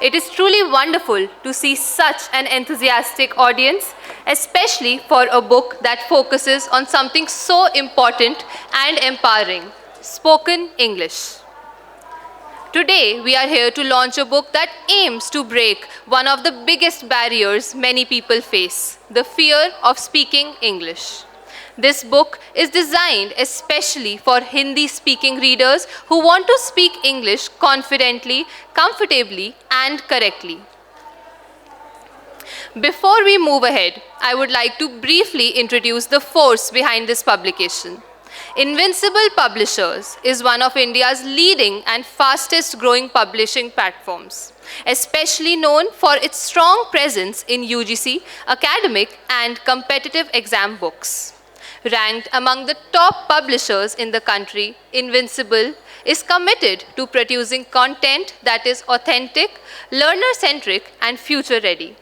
It is truly wonderful to see such an enthusiastic audience, especially for a book that focuses on something so important and empowering, spoken English. Today, we are here to launch a book that aims to break one of the biggest barriers many people face, the fear of speaking English. This book is designed especially for Hindi-speaking readers who want to speak English confidently, comfortably, and correctly. Before we move ahead, I would like to briefly introduce the force behind this publication. Invincible Publishers is one of India's leading and fastest growing publishing platforms, especially known for its strong presence in UGC, academic, and competitive exam books. Ranked among the top publishers in the country, Invincible is committed to producing content that is authentic, learner-centric, and future-ready.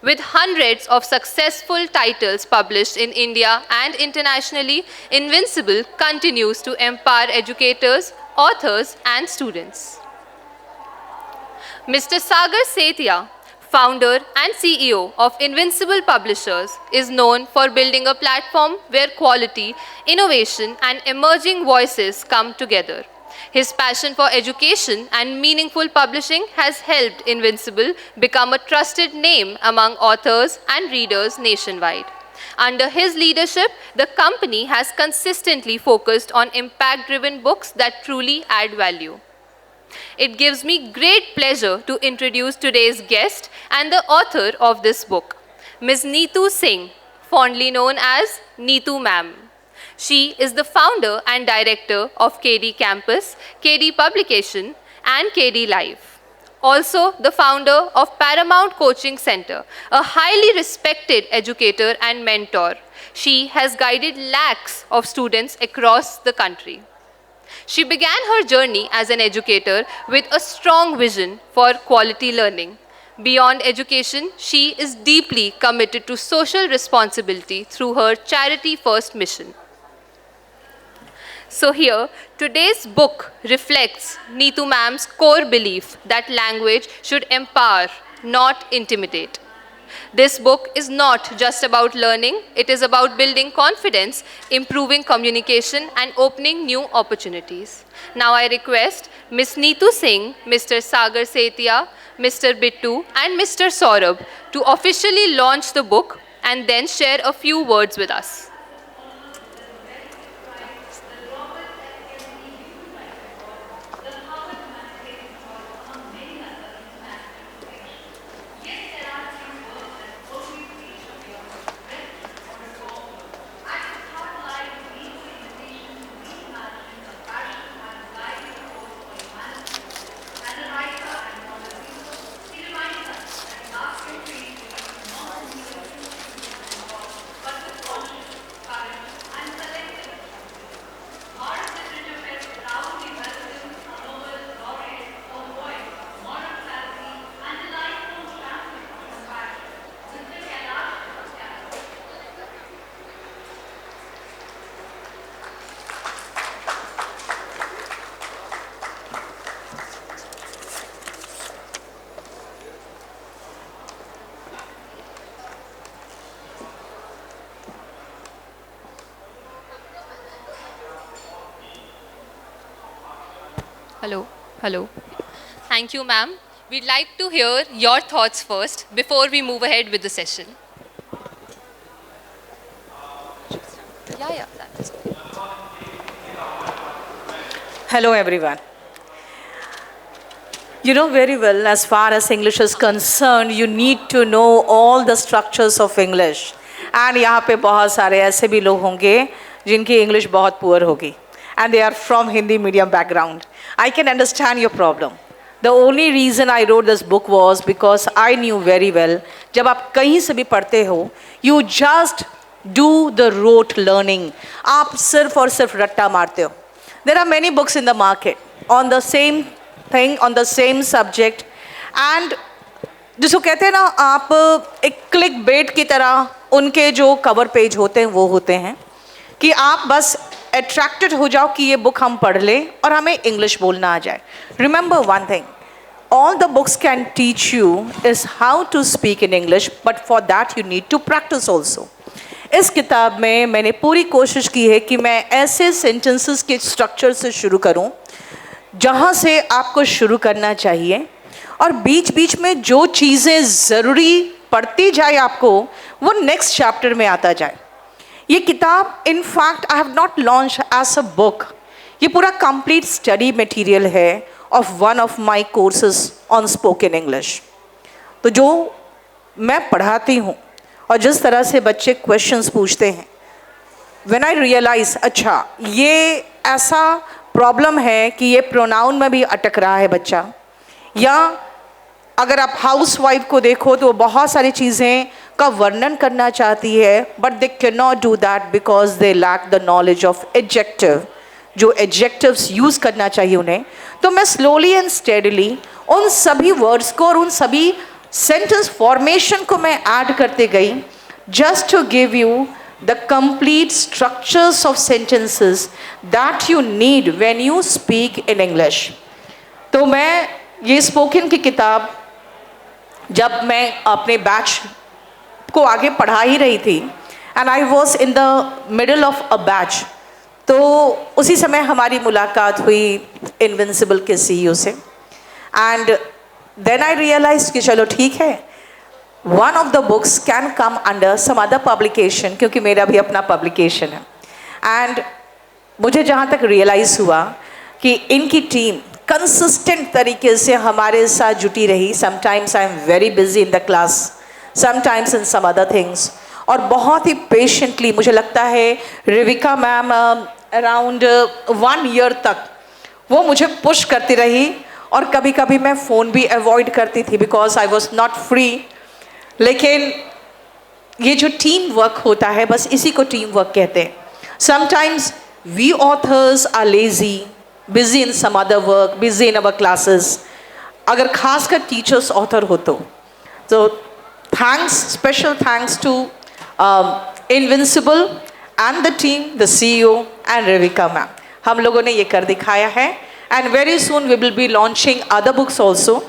With hundreds of successful titles published in India and internationally, Invincible continues to empower educators, authors, and students. Mr. Sagar Sethia, founder and CEO of Invincible Publishers, is known for building a platform where quality, innovation, and emerging voices come together. His passion for education and meaningful publishing has helped Invincible become a trusted name among authors and readers nationwide. Under his leadership, the company has consistently focused on impact-driven books that truly add value. It gives me great pleasure to introduce today's guest and the author of this book, Ms. Neetu Singh, fondly known as Neetu Ma'am. She is the founder and director of KD Campus, KD Publication, and KD Live. Also the founder of Paramount Coaching Center, a highly respected educator and mentor. She has guided lakhs of students across the country. She began her journey as an educator with a strong vision for quality learning. Beyond education, she is deeply committed to social responsibility through her Charity First mission. So here, today's book reflects Neetu Ma'am's core belief that language should empower, not intimidate. This book is not just about learning, it is about building confidence, improving communication, and opening new opportunities. Now I request Ms. Neetu Singh, Mr. Sagar Sethia, Mr. Bittu, and Mr. Saurabh to officially launch the book and then share a few words with us. Hello. Hello. Thank you, ma'am. We'd like to hear your thoughts first before we move ahead with the session. That is okay. Hello, everyone. You know very well, as far as English is concerned, you need to know all the structures of English. And यहाँ पे बहुत सारे ऐसे भी लोग होंगे जिनकी English बहुत poor होगी. And they are from Hindi medium background. I can understand your problem. The only reason I wrote this book was because I knew very well, जब आप कहीं से भी पढ़ते हो, you just do the rote learning. आप सिर्फ और सिर्फ रट्टा मारते हो. There are many books in the market on the same thing, on the same subject, and जिसको कहते हैं ना, आप एक क्लिक बेट की तरह उनके जो कवर पेज होते हैं वो होते हैं कि आप बस अट्रैक्टेड हो जाओ कि ये बुक हम पढ़ लें और हमें इंग्लिश बोलना आ जाए. Remember one thing, all the books can teach you is how to speak in English, but for that you need to practice also. इस किताब में मैंने पूरी कोशिश की है कि मैं ऐसे सेंटेंसेस के स्ट्रक्चर से शुरू करूं जहां से आपको शुरू करना चाहिए, और बीच बीच में जो चीज़ें ज़रूरी पढ़ती जाए आपको वो नेक्स्ट चैप्टर में आता जाए. ये किताब in fact I have not launch as a book. ये पूरा कंप्लीट स्टडी मटेरियल है of one of my courses on spoken English. तो जो मैं पढ़ाती हूँ और जिस तरह से बच्चे क्वेश्चंस पूछते हैं, व्हेन आई रियलाइज अच्छा ये ऐसा प्रॉब्लम है कि ये प्रोनाउन में भी अटक रहा है बच्चा, या अगर आप हाउस वाइफ को देखो तो बहुत सारी चीज़ें का वर्णन करना चाहती है, but they can not do that because they lack the knowledge of adjective, जो एडजेक्टिव्स यूज़ करना चाहिए उन्हें. तो मैं स्लोली एंड स्टेडली उन सभी वर्ड्स को और उन सभी सेंटेंस फॉर्मेशन को मैं ऐड करते गई, just to give you the complete structures of sentences that you need when you speak in English. तो मैं ये स्पोकन की किताब जब मैं अपने बैच को आगे पढ़ा ही रही थी, and I was in the middle of a batch, तो उसी समय हमारी मुलाकात हुई इनविंसिबल के सीईओ से. एंड देन आई रियलाइज कि चलो ठीक है, one of the books can come under some other publication, क्योंकि मेरा भी अपना पब्लिकेशन है. एंड मुझे जहाँ तक रियलाइज़ हुआ कि इनकी टीम कंसिस्टेंट तरीके से हमारे साथ जुटी रही. Sometimes I am very busy in the class, sometimes in some other things, और बहुत ही पेशेंटली मुझे लगता है रेविका मैम अराउंड 1 ईयर तक वो मुझे पुश करती रही, और कभी कभी मैं फ़ोन भी अवॉइड करती थी because I was not free. लेकिन ये जो टीम वर्क होता है, बस इसी को टीम वर्क कहते हैं. Sometimes we authors are lazy, busy in some other work, busy in our classes. अगर खासकर टीचर्स ऑथर हो तो thanks, special thanks to invincible and the team, the CEO and Revika ma'am. हम लोगों ने ये कर दिखाया है, and very soon we will be launching other books also.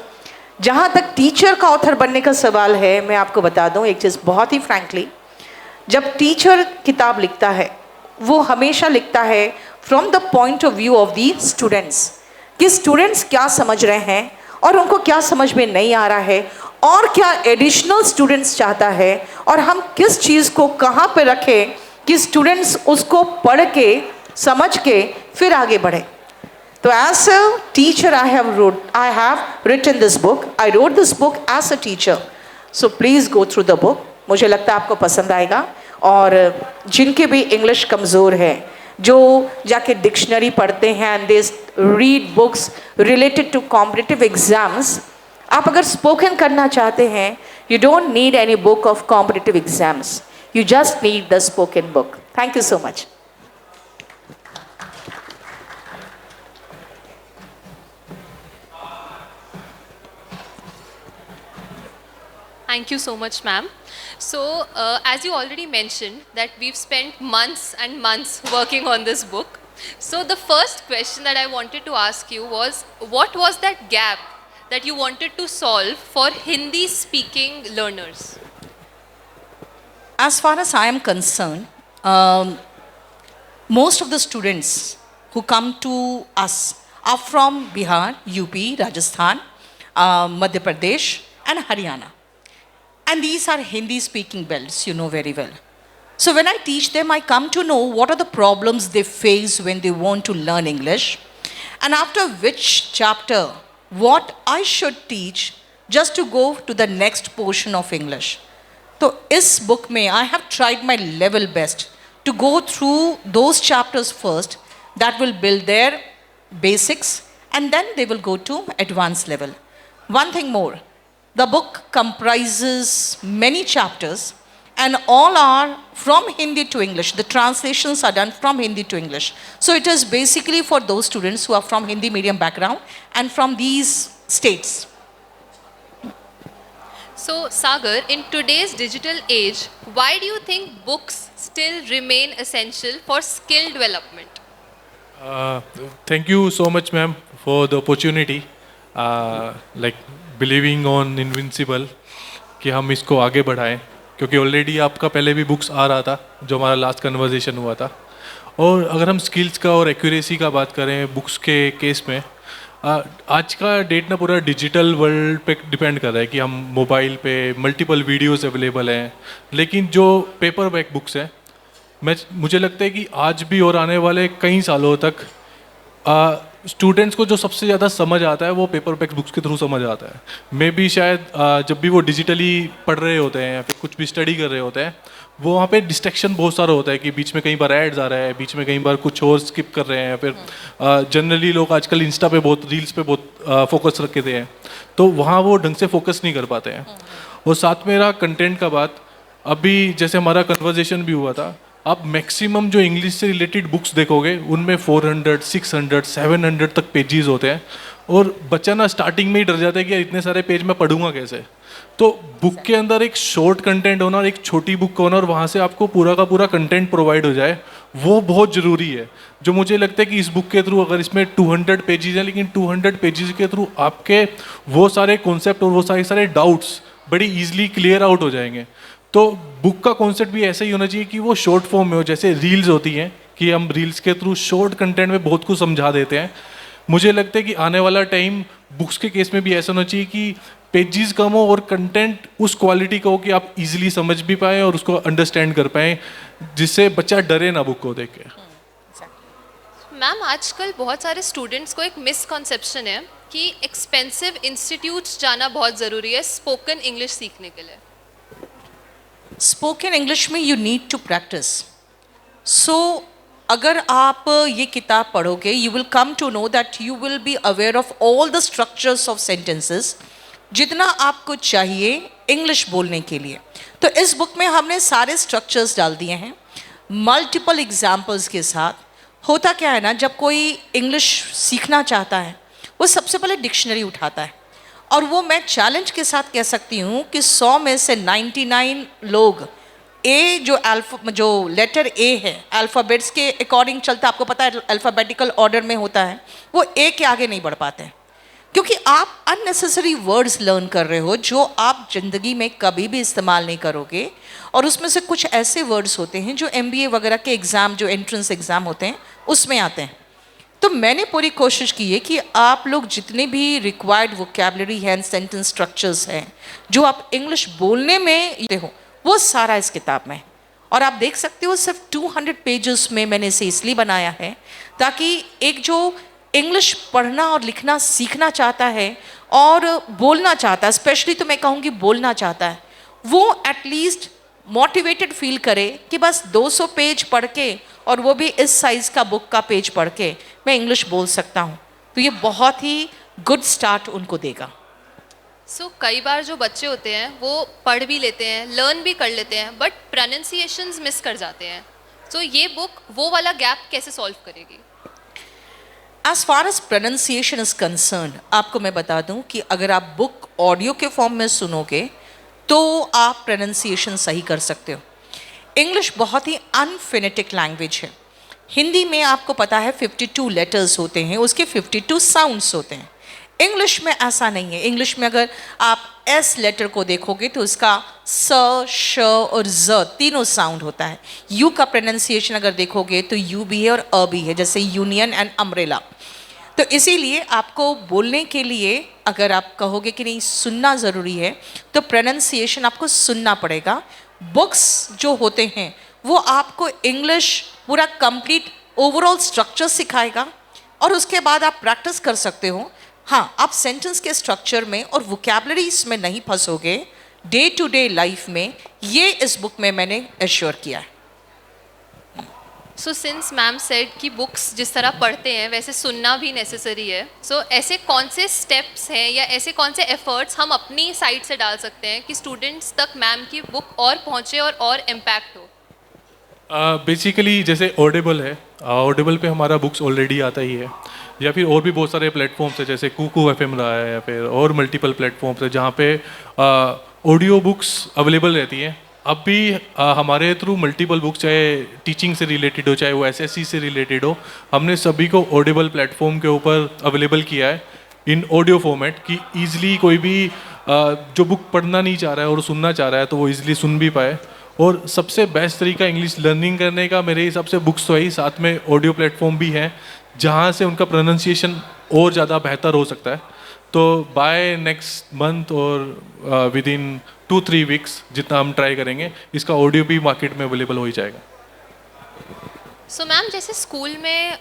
जहाँ तक टीचर का ऑथर बनने का सवाल है, मैं आपको बता दूँ एक चीज़ बहुत ही फ्रैंकली, जब टीचर किताब लिखता है वो हमेशा लिखता है from the point of view of the students, कि स्टूडेंट्स क्या समझ रहे हैं और उनको क्या समझ में नहीं आ रहा है, और क्या एडिशनल स्टूडेंट्स चाहता है, और हम किस चीज़ को कहाँ पे रखें कि स्टूडेंट्स उसको पढ़ के समझ के फिर आगे बढ़े. तो as a teacher I have written this book. I wrote this book as a teacher. So please go through the book. मुझे लगता है आपको पसंद आएगा. और जिनके भी इंग्लिश कमज़ोर है, जो जाके डिक्शनरी पढ़ते हैं and they read books related to competitive exams, आप अगर स्पोकन करना चाहते हैं, you don't need any book of competitive exams, you just need the spoken book. Thank you so much. Thank you so much, ma'am. So, as you already mentioned, that we've spent months and months working on this book. So, the first question that I wanted to ask you was, what was that gap that you wanted to solve for Hindi-speaking learners? As far as I am concerned, most of the students who come to us are from Bihar, UP, Rajasthan, Madhya Pradesh and Haryana. And these are Hindi-speaking belts, you know very well. So when I teach them, I come to know what are the problems they face when they want to learn English, and after which chapter, what I should teach just to go to the next portion of English. So इस book में I have tried my level best to go through those chapters first that will build their basics, and then they will go to advanced level. One thing more. The book comprises many chapters, and all are from Hindi to English. The translations are done from Hindi to English. So it is basically for those students who are from Hindi medium background and from these states. So, Sagar, in today's digital age, why do you think books still remain essential for skill development? Thank you so much, ma'am, for the opportunity. Like believing on invincible, कि हम इसको आगे बढ़ाएं, क्योंकि already आपका पहले भी books आ रहा था जो हमारा लास्ट कन्वर्जेशन हुआ था। और अगर हम स्किल्स का और एक्यूरेसी का बात करें बुक्स के केस में, आज का डेट ना पूरा डिजिटल वर्ल्ड पे डिपेंड कर रहा है कि हम मोबाइल पे मल्टीपल वीडियोस अवेलेबल हैं, लेकिन जो पेपर बैक बुक्स हैं, मुझे लगता है कि आज भी और आने वाले कई सालों तक स्टूडेंट्स को जो सबसे ज़्यादा समझ आता है वो पेपर बैक बुक्स के थ्रू समझ आता है। मे बी शायद जब भी वो डिजिटली पढ़ रहे होते हैं या फिर कुछ भी स्टडी कर रहे होते हैं, वो वहाँ पे डिस्ट्रैक्शन बहुत सारा होता है कि बीच में कई बार एड्स आ रहा है, बीच में कई बार कुछ और स्किप कर रहे हैं, या फिर जनरली लोग आजकल इंस्टा पे बहुत, रील्स पे बहुत फोकस रखे थे हैं, तो वहाँ वो ढंग से फोकस नहीं कर पाते हैं। और साथ में रहा कंटेंट का बात, अभी जैसे हमारा कन्वर्जेशन भी हुआ था, आप मैक्सिमम जो इंग्लिश से रिलेटेड बुक्स देखोगे उनमें 400, 600, 700 तक पेजेस होते हैं, और बच्चा ना स्टार्टिंग में ही डर जाता है कि यार इतने सारे पेज मैं पढ़ूंगा कैसे। तो बुक के अंदर एक शॉर्ट कंटेंट होना और एक छोटी बुक होना, और वहाँ से आपको पूरा का पूरा कंटेंट प्रोवाइड हो जाए, वो बहुत ज़रूरी है। जो मुझे लगता है कि इस बुक के थ्रू, अगर इसमें 200 पेजेस हैं, लेकिन 200 पेजेस के थ्रू आपके वो सारे कॉन्सेप्ट और वो सारे डाउट्स बड़ी ईजिली क्लियर आउट हो जाएंगे। तो बुक का कॉन्सेप्ट भी ऐसा ही होना चाहिए कि वो शॉर्ट फॉर्म में हो, जैसे रील्स होती हैं कि हम रील्स के थ्रू शॉर्ट कंटेंट में बहुत कुछ समझा देते हैं। मुझे लगता है कि आने वाला टाइम बुक्स के केस में भी ऐसा होना चाहिए कि पेजेस कम हो और कंटेंट उस क्वालिटी का हो कि आप इजीली समझ भी पाएँ और उसको अंडरस्टैंड कर पाएँ, जिससे बच्चा डरे ना बुक को देख के। मैम, आजकल बहुत सारे स्टूडेंट्स को एक मिसकॉन्सेप्शन है कि एक्सपेंसिव इंस्टीट्यूट्स जाना बहुत ज़रूरी है स्पोकन इंग्लिश सीखने के लिए। स्पोकन इंग्लिश में you need to practice. So अगर आप ये किताब पढ़ोगे, you will come to know that you will be aware of all the structures of sentences जितना आपको चाहिए इंग्लिश बोलने के लिए। तो इस बुक में हमने सारे स्ट्रक्चर्स डाल दिए हैं मल्टीपल एग्जाम्पल्स के साथ। होता क्या है ना, जब कोई इंग्लिश सीखना चाहता है वो सबसे पहले डिक्शनरी उठाता है, और वो मैं चैलेंज के साथ कह सकती हूँ कि 100 में से 99 लोग ए जो लेटर ए है अल्फ़ाबेट्स के अकॉर्डिंग चलता है, आपको पता है अल्फ़ाबेटिकल ऑर्डर में होता है, वो ए के आगे नहीं बढ़ पाते हैं, क्योंकि आप अननेसेसरी वर्ड्स लर्न कर रहे हो जो आप ज़िंदगी में कभी भी इस्तेमाल नहीं करोगे। और उसमें से कुछ ऐसे वर्ड्स होते हैं जो MBA वगैरह के एग्ज़ाम, जो एंट्रेंस एग्ज़ाम होते हैं, उसमें आते हैं। तो मैंने पूरी कोशिश की है कि आप लोग जितने भी रिक्वायर्ड वोकैबुलरी हैं, सेंटेंस स्ट्रक्चर्स हैं, जो आप इंग्लिश बोलने में हो, वो सारा इस किताब में। और आप देख सकते हो सिर्फ 200 पेजेस में मैंने इसे इसलिए बनाया है ताकि एक जो इंग्लिश पढ़ना और लिखना सीखना चाहता है और बोलना चाहता है, स्पेशली तो मैं कहूँगी बोलना चाहता है, वो एटलीस्ट मोटिवेटेड फील करे कि बस 200 पेज पढ़ के, और वो भी इस साइज़ का बुक का पेज पढ़ के, मैं इंग्लिश बोल सकता हूँ। तो ये बहुत ही गुड स्टार्ट उनको देगा। कई बार जो बच्चे होते हैं वो पढ़ भी लेते हैं, लर्न भी कर लेते हैं, बट प्रोनाउंसिएशंस मिस कर जाते हैं। ये बुक वो वाला गैप कैसे सॉल्व करेगी? As far as pronunciation is concern, आपको मैं बता दूं कि अगर आप बुक ऑडियो के फॉर्म में सुनोगे तो आप प्रोनाउंसिएशन सही कर सकते हो। इंग्लिश बहुत ही अनफिनेटिक लैंग्वेज है। हिंदी में आपको पता है 52 लेटर्स होते हैं, उसके 52 साउंड्स होते हैं। इंग्लिश में ऐसा नहीं है। इंग्लिश में अगर आप एस लेटर को देखोगे तो उसका स, श और ज तीनों साउंड होता है। यू का प्रोनाउंसिएशन अगर देखोगे तो यू भी है और अ भी है, जैसे यूनियन एंड अम्ब्रेला। तो इसीलिए आपको बोलने के लिए अगर आप कहोगे कि नहीं सुनना ज़रूरी है, तो प्रोनाउंसिएशन आपको सुनना पड़ेगा। बुक्स जो होते हैं वो आपको इंग्लिश पूरा कंप्लीट ओवरऑल स्ट्रक्चर सिखाएगा, और उसके बाद आप प्रैक्टिस कर सकते हो। हाँ, आप सेंटेंस के स्ट्रक्चर में और वोकैबुलरीज में नहीं फंसोगे डे टू डे लाइफ में, ये इस बुक में मैंने एश्योर किया है। सिंस मैम सेड कि बुक्स जिस तरह पढ़ते हैं वैसे सुनना भी नेसेसरी है, ऐसे कौन से स्टेप्स हैं या ऐसे कौन से एफर्ट्स हम अपनी साइड से डाल सकते हैं कि स्टूडेंट्स तक मैम की बुक और पहुंचे और इम्पैक्ट हो? बेसिकली जैसे ऑडिबल है, ऑडिबल पे हमारा बुक्स ऑलरेडी आता ही है, या फिर और भी बहुत सारे प्लेटफॉर्म्स है जैसे कुकू FM रहा है, या फिर और मल्टीपल प्लेटफॉर्म्स है जहाँ पे ऑडियो बुक्स अवेलेबल रहती हैं। अब भी हमारे थ्रू मल्टीपल बुक्स, चाहे टीचिंग से रिलेटेड हो चाहे वो SSC से रिलेटेड हो, हमने सभी को ऑडिबल प्लेटफॉर्म के ऊपर अवेलेबल किया है। इन ऑडियो फॉर्मेट कि ईजिली कोई भी जो बुक पढ़ना नहीं चाह रहा है और सुनना चाह रहा है तो वो ईजिली सुन भी पाए। और सबसे बेस्ट तरीका इंग्लिश लर्निंग करने का मेरे हिसाब से बुक्स तो ही, साथ में ऑडियो प्लेटफॉर्म भी हैं जहाँ से उनका प्रोनाउंसिएशन और ज़्यादा बेहतर हो सकता है। तो बाय नेक्स्ट मंथ और विद इन 2-3 वीक्स जितना हम ट्राई करेंगे, इसका ऑडियो भी मार्केट में अवेलेबल हो ही जाएगा। सो मैम, जैसे स्कूल में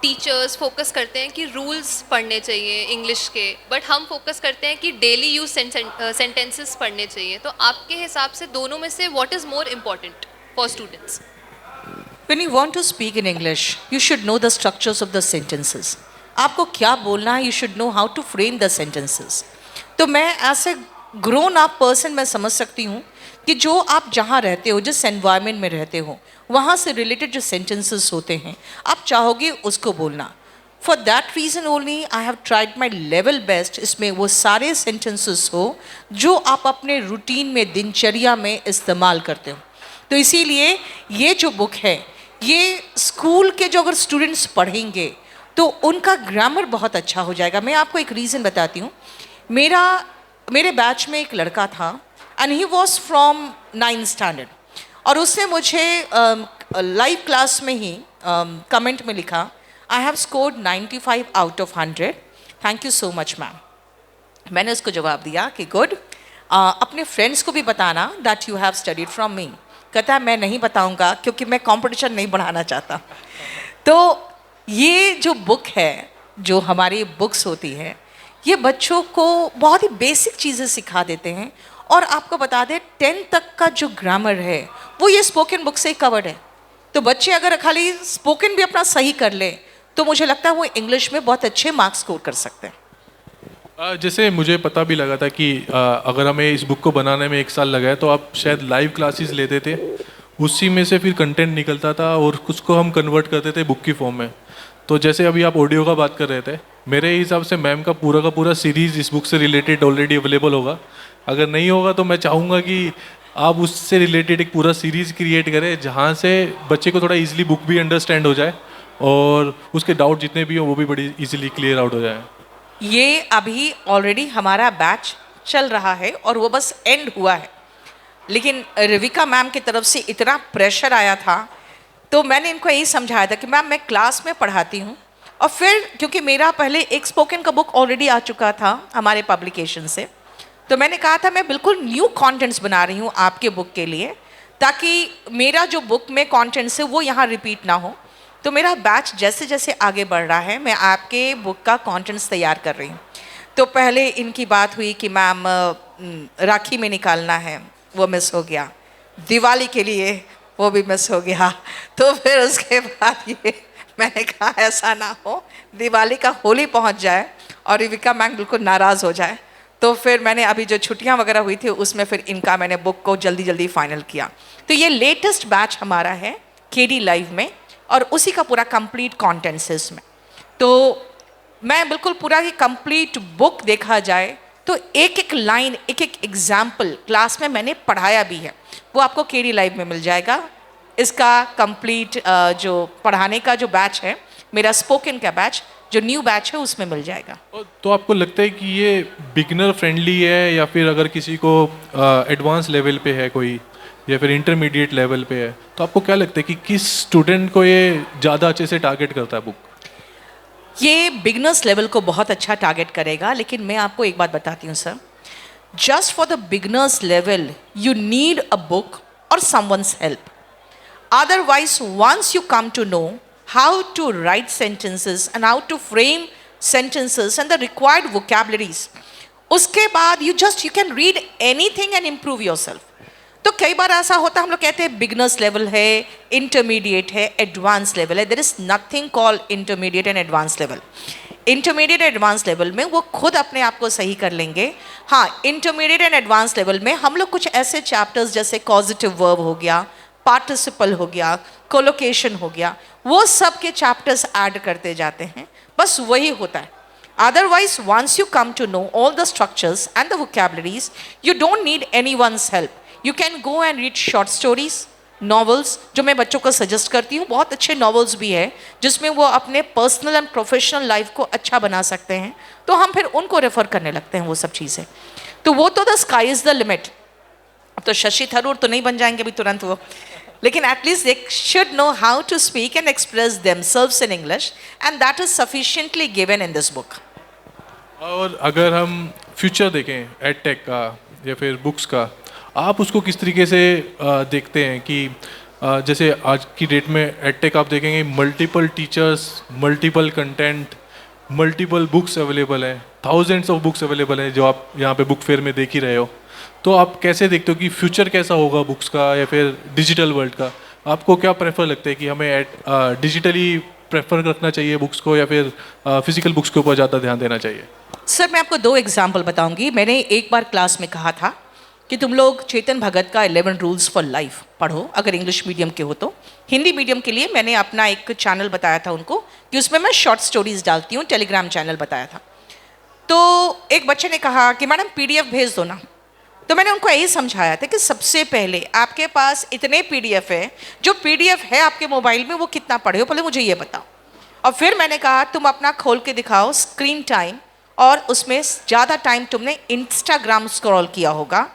टीचर्स फोकस करते हैं कि रूल्स पढ़ने चाहिए इंग्लिश के, बट हम फोकस करते हैं कि डेली यूज सेंटेंसेस पढ़ने चाहिए। तो आपके हिसाब से दोनों में से what is more important for students? When you want to speak in English, you should know the structures of the sentences. आपको क्या बोलना है, you should know how to frame the sentences. तो मैं ऐसे ग्रोन अप पर्सन मैं समझ सकती हूँ कि जो आप जहाँ रहते हो, जिस एनवायरनमेंट में रहते हो, वहाँ से रिलेटेड जो सेंटेंसेस होते हैं आप चाहोगे उसको बोलना। For that reason only I have tried my level best इसमें वो सारे सेंटेंसेस हो जो आप अपने रूटीन में, दिनचर्या में इस्तेमाल करते हो। तो इसीलिए ये जो बुक है, ये स्कूल के जो अगर स्टूडेंट्स पढ़ेंगे तो उनका ग्रामर बहुत अच्छा हो जाएगा। मैं आपको एक रीज़न बताती हूँ। मेरे बैच में एक लड़का था and he was from 9th standard, और उसने मुझे लाइव क्लास में ही कमेंट में लिखा, I have scored 95 out of 100, thank you so much ma'am. मैंने उसको जवाब दिया कि गुड, अपने फ्रेंड्स को भी बताना that you have studied from me. कहता है मैं नहीं बताऊंगा क्योंकि मैं कंपटीशन नहीं बढ़ाना चाहता। तो ये जो बुक है, जो हमारी बुक्स होती है, ये बच्चों को बहुत ही बेसिक चीज़ें सिखा देते हैं। और आपको बता दें 10th तक का जो ग्रामर है वो ये स्पोकन बुक से ही कवर्ड है। तो बच्चे अगर खाली स्पोकन भी अपना सही कर ले तो मुझे लगता है वो इंग्लिश में बहुत अच्छे मार्क्स स्कोर कर सकते हैं। जैसे मुझे पता भी लगा था कि अगर हमें इस बुक को बनाने में 1 साल लगा है तो आप शायद लाइव क्लासेस लेते थे, उसी में से फिर कंटेंट निकलता था और उसको हम कन्वर्ट करते थे बुक की फॉर्म में। तो जैसे अभी आप ऑडियो का बात कर रहे थे, मेरे हिसाब से मैम का पूरा सीरीज़ इस बुक से रिलेटेड ऑलरेडी अवेलेबल होगा। अगर नहीं होगा तो मैं चाहूँगा कि आप उससे रिलेटेड एक पूरा सीरीज़ क्रिएट करें जहाँ से बच्चे को थोड़ा इजीली बुक भी अंडरस्टैंड हो जाए और उसके डाउट जितने भी हो वो भी बड़ी इजीली क्लियर आउट हो जाए। ये अभी ऑलरेडी हमारा बैच चल रहा है और वो बस एंड हुआ है, लेकिन रविका मैम की तरफ से इतना प्रेशर आया था तो मैंने इनको यही समझाया था कि मैम मैं क्लास में पढ़ाती हूँ, और फिर क्योंकि मेरा पहले एक स्पोकन का बुक ऑलरेडी आ चुका था हमारे पब्लिकेशन से, तो मैंने कहा था मैं बिल्कुल न्यू कंटेंट्स बना रही हूँ आपके बुक के लिए, ताकि मेरा जो बुक में कंटेंट्स है वो यहाँ रिपीट ना हो। तो मेरा बैच जैसे जैसे आगे बढ़ रहा है मैं आपके बुक का कंटेंट्स तैयार कर रही हूँ। तो पहले इनकी बात हुई कि मैम राखी में निकालना है, वो मिस हो गया, दिवाली के लिए वो भी मिस हो गया। तो फिर उसके बाद ये मैंने कहा ऐसा ना हो, दिवाली का होली पहुंच जाए और रिविका मैम बिल्कुल नाराज़ हो जाए। तो फिर मैंने अभी जो छुट्टियां वगैरह हुई थी उसमें फिर इनका मैंने बुक को जल्दी जल्दी फाइनल किया। तो ये लेटेस्ट बैच हमारा है केडी लाइव में और उसी का पूरा कंप्लीट कॉन्टेंट्स है इसमें। तो मैं बिल्कुल पूरा ही कंप्लीट बुक देखा जाए तो एक एक लाइन, एक एक एग्जाम्पल क्लास में मैंने पढ़ाया भी है, वो आपको केडी लाइव में मिल जाएगा। इसका कंप्लीट जो पढ़ाने का जो बैच है, मेरा स्पोकन का बैच जो न्यू बैच है उसमें मिल जाएगा। तो आपको लगता है कि ये बिगिनर फ्रेंडली है या फिर अगर किसी को एडवांस लेवल पे है कोई या फिर इंटरमीडिएट लेवल पे है, तो आपको क्या लगता है कि किस स्टूडेंट को ये ज़्यादा अच्छे से टारगेट करता है बुक? ये बिगनर्स लेवल को बहुत अच्छा टारगेट करेगा, लेकिन मैं आपको एक बात बताती हूँ sir, just for the beginners level you need a book और someone's help. Otherwise, once you come to know how to write sentences and how to frame sentences and the required vocabularies, उसके बाद you can read anything and improve yourself. तो कई बार ऐसा होता है, हम लोग कहते हैं बिगनर्स लेवल है, इंटरमीडिएट है, एडवांस लेवल है। There is nothing called intermediate and advance level. Intermediate advance level में वो खुद अपने आप को सही कर लेंगे। हाँ, इंटरमीडिएट एंड एडवांस लेवल में हम लोग कुछ ऐसे चैप्टर्स जैसे कॉजिटिव वर्ब हो गया, पार्टिसिपल हो गया, कोलोकेशन हो गया, वो सब के चैप्टर्स ऐड करते जाते हैं, बस वही होता है। Otherwise, once you come to know all the structures and the vocabularies, you don't need anyone's help. You can go and read short stories, novels जो मैं बच्चों को सजेस्ट करती हूँ, बहुत अच्छे नॉवेल्स भी है जिसमें वो अपने पर्सनल एंड प्रोफेशनल लाइफ को अच्छा बना सकते हैं, तो हम फिर उनको रेफ़र करने लगते हैं वो सब चीज़ें। तो वो तो the sky is the limit. अब तो शशि थरूर तो नहीं बन जाएंगे अभी तुरंत वो, लेकिन at least they should know how to speak and express themselves in English, and that is sufficiently given in this book. और अगर हम फ्यूचर देखें एडटेक का या फिर बुक्स का, आप उसको किस तरीके से देखते हैं कि जैसे आज की डेट में एडटेक आप देखेंगे multiple teachers, multiple content, multiple books available हैं, थाउजेंड्स ऑफ बुक्स अवेलेबल हैं जो आप यहाँ पे बुक फेयर में देख ही रहे हो। तो आप कैसे देखते हो कि फ्यूचर कैसा होगा बुक्स का या फिर डिजिटल वर्ल्ड का? आपको क्या प्रेफर लगता है कि हमें डिजिटली प्रेफर रखना चाहिए बुक्स को या फिर फिजिकल बुक्स के ऊपर ज़्यादा ध्यान देना चाहिए? सर मैं आपको 2 एग्जाम्पल बताऊंगी। मैंने एक बार क्लास में कहा था कि तुम लोग चेतन भगत का 11 रूल्स फॉर लाइफ पढ़ो, अगर इंग्लिश मीडियम के हो तो। हिंदी मीडियम के लिए मैंने अपना एक चैनल बताया था उनको कि उसमें मैं शॉर्ट स्टोरीज डालती हूँ, टेलीग्राम चैनल बताया था। तो एक बच्चे ने कहा कि मैडम PDF भेज दो ना। तो मैंने उनको यही समझाया था कि सबसे पहले आपके पास इतने PDF है, जो PDF है आपके मोबाइल में वो कितना पढ़े हो पहले मुझे ये बताओ। और फिर मैंने कहा तुम अपना खोल के दिखाओ स्क्रीन टाइम, और उसमें ज़्यादा टाइम तुमने इंस्टाग्राम स्क्रॉल किया होगा,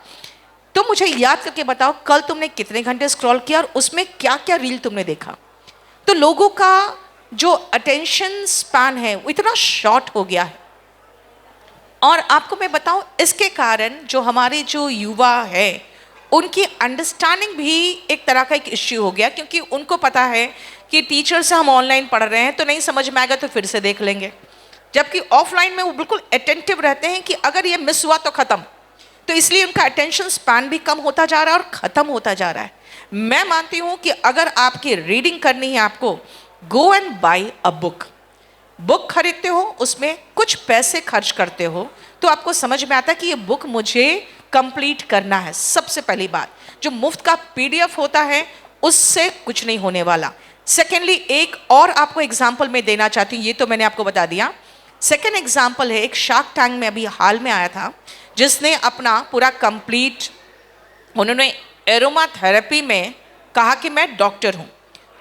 तो मुझे याद करके बताओ कल तुमने कितने घंटे स्क्रॉल किया और उसमें क्या क्या रील तुमने देखा। तो लोगों का जो अटेंशन स्पैन है वो इतना शॉर्ट हो गया है। और आपको मैं बताऊं, इसके कारण जो हमारे जो युवा है उनकी अंडरस्टैंडिंग भी एक तरह का एक इश्यू हो गया, क्योंकि उनको पता है कि टीचर से हम ऑनलाइन पढ़ रहे हैं तो नहीं समझ में आएगा तो फिर से देख लेंगे, जबकि ऑफलाइन में वो बिल्कुल अटेंटिव रहते हैं कि अगर ये मिस हुआ तो ख़त्म। तो इसलिए उनका अटेंशन स्पैन भी कम होता जा रहा है और ख़त्म होता जा रहा है। मैं मानती हूँ कि अगर आपकी रीडिंग करनी है, आपको go and by a book खरीदते हो, उसमें कुछ पैसे खर्च करते हो, तो आपको समझ में आता है कि ये बुक मुझे कंप्लीट करना है। सबसे पहली बात, जो मुफ्त का PDF होता है उससे कुछ नहीं होने वाला। सेकेंडली, एक और आपको एग्जाम्पल मैं देना चाहती हूँ, ये तो मैंने आपको बता दिया। सेकेंड एग्जाम्पल है, एक शार्क टैंक में अभी हाल में आया था जिसने अपना पूरा कंप्लीट, उन्होंने एरोमा थेरेपी में कहा कि मैं डॉक्टर हूँ,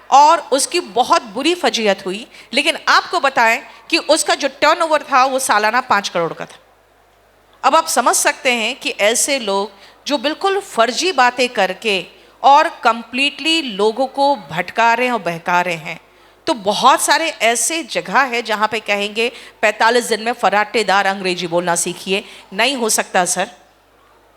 और उसकी बहुत बुरी फजीहत हुई, लेकिन आपको बताएं कि उसका जो टर्नओवर था वो सालाना 5 करोड़ का था। अब आप समझ सकते हैं कि ऐसे लोग जो बिल्कुल फर्जी बातें करके और कंप्लीटली लोगों को भटका रहे हैं और बहका रहे हैं। तो बहुत सारे ऐसे जगह है जहाँ पे कहेंगे 45 दिन में फराटेदार अंग्रेजी बोलना सीखिए। नहीं हो सकता सर,